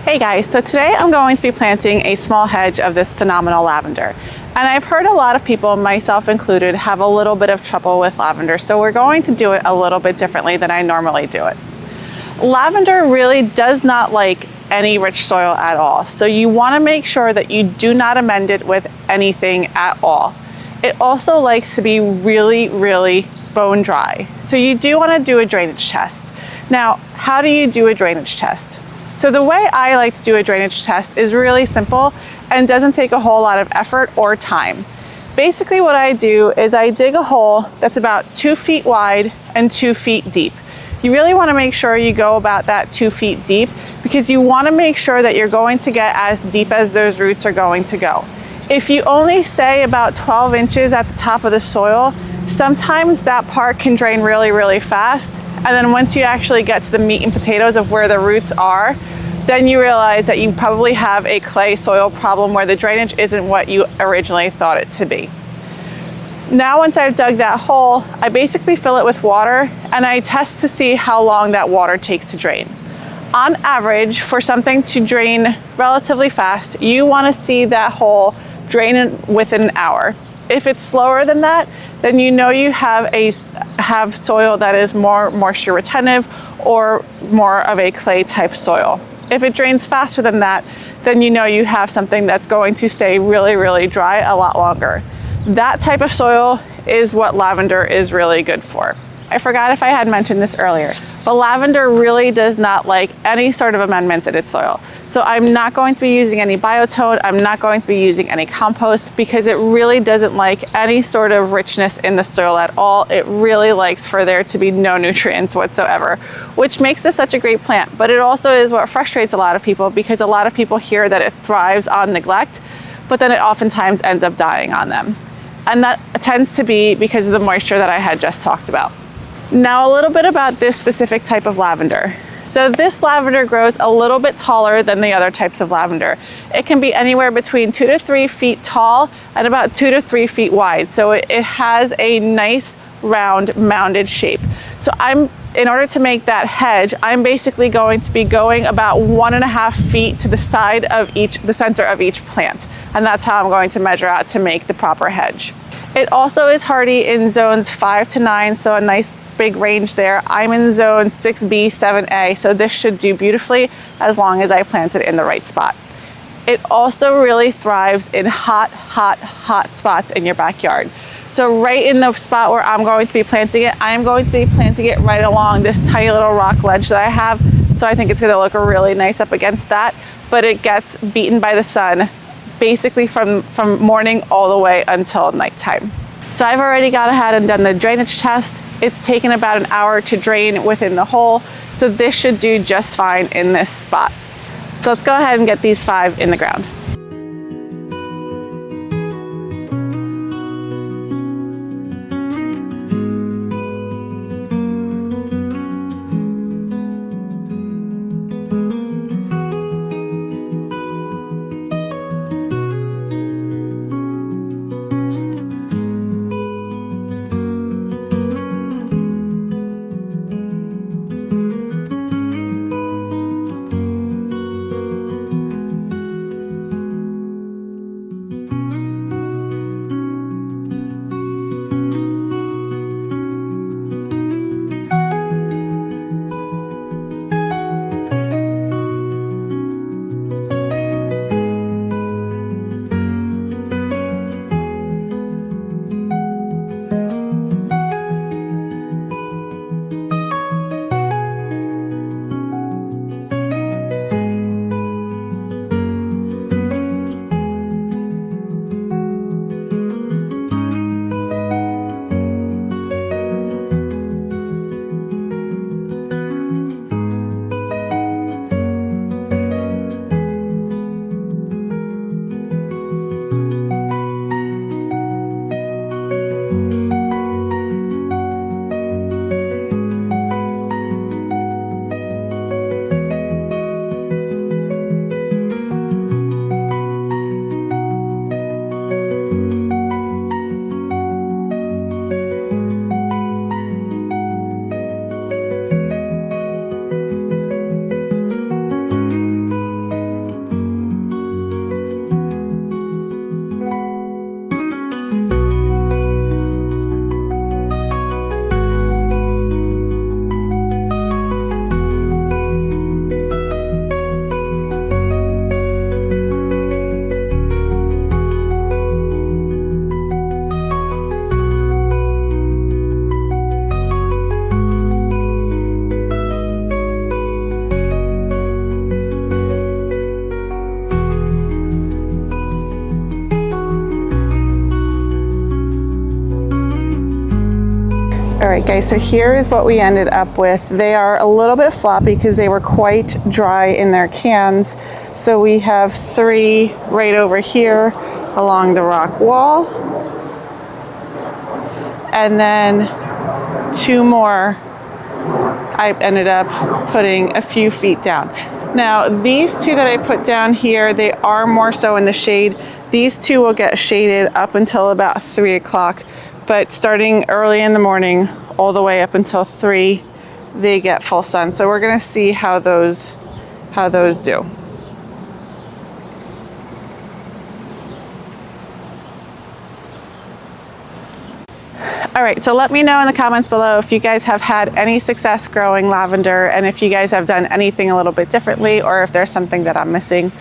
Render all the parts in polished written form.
Hey guys, so today I'm going to be planting a small hedge of this phenomenal lavender. And I've heard a lot of people, myself included, have a little bit of trouble with lavender, so we're going to do it a little bit differently than I normally do it. Lavender really does not like any rich soil at all, so you want to make sure that you do not amend it with anything at all. It also likes to be really, really bone dry, so you do want to do a drainage test. Now, how do you do a drainage test? So the way I like to do a drainage test is really simple and doesn't take a whole lot of effort or time. Basically what I do is I dig a hole that's about 2 feet wide and 2 feet deep. You really want to make sure you go about that 2 feet deep because you want to make sure that you're going to get as deep as those roots are going to go. If you only stay about 12 inches at the top of the soil, sometimes that part can drain really, really fast. And then once you actually get to the meat and potatoes of where the roots are, then you realize that you probably have a clay soil problem where the drainage isn't what you originally thought it to be. Now once I've dug that hole, I basically fill it with water and I test to see how long that water takes to drain. On average, for something to drain relatively fast, you want to see that hole drain within an hour. If it's slower than that, then you know you have soil that is more moisture retentive or more of a clay type soil. If it drains faster than that, then you know you have something that's going to stay really, really dry a lot longer. That type of soil is what lavender is really good for. I forgot if I had mentioned this earlier, but lavender really does not like any sort of amendments in its soil. So I'm not going to be using any biotone, I'm not going to be using any compost because it really doesn't like any sort of richness in the soil at all. It really likes for there to be no nutrients whatsoever, which makes this such a great plant. But it also is what frustrates a lot of people because a lot of people hear that it thrives on neglect, but then it oftentimes ends up dying on them. And that tends to be because of the moisture that I had just talked about. Now a little bit about this specific type of lavender. So this lavender grows a little bit taller than the other types of lavender. It can be anywhere between 2 to 3 feet tall and about 2 to 3 feet wide. So it has a nice round mounded shape. So in order to make that hedge, I'm basically going to be going about 1.5 feet to the side of the center of each plant. And that's how I'm going to measure out to make the proper hedge. It also is hardy in zones 5 to 9, so a nice big range there. I'm in zone 6B, 7A, so this should do beautifully as long as I plant it in the right spot. It also really thrives in hot, hot, hot spots in your backyard. So right in the spot where I'm going to be planting it, I'm going to be planting it right along this tiny little rock ledge that I have. So I think it's gonna look really nice up against that, but it gets beaten by the sun basically from morning all the way until nighttime. So I've already got ahead and done the drainage test. It's taken about an hour to drain within the hole, so this should do just fine in this spot. So let's go ahead and get these 5 in the ground. right, guys, so here is what we ended up with. They are a little bit floppy because they were quite dry in their cans. So we have 3 right over here along the rock wall. And then 2 more I ended up putting a few feet down. Now, these 2 that I put down here, they are more so in the shade. These 2 will get shaded up until about 3 o'clock, but starting early in the morning, all the way up until 3, they get full sun. So we're gonna see how those do. All right, so let me know in the comments below if you guys have had any success growing lavender and if you guys have done anything a little bit differently or if there's something that I'm missing.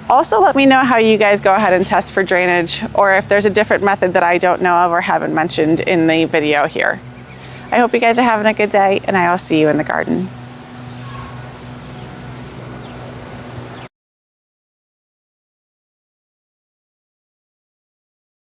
Also, let me know how you guys go ahead and test for drainage or if there's a different method that I don't know of or haven't mentioned in the video here. I hope you guys are having a good day and I will see you in the garden.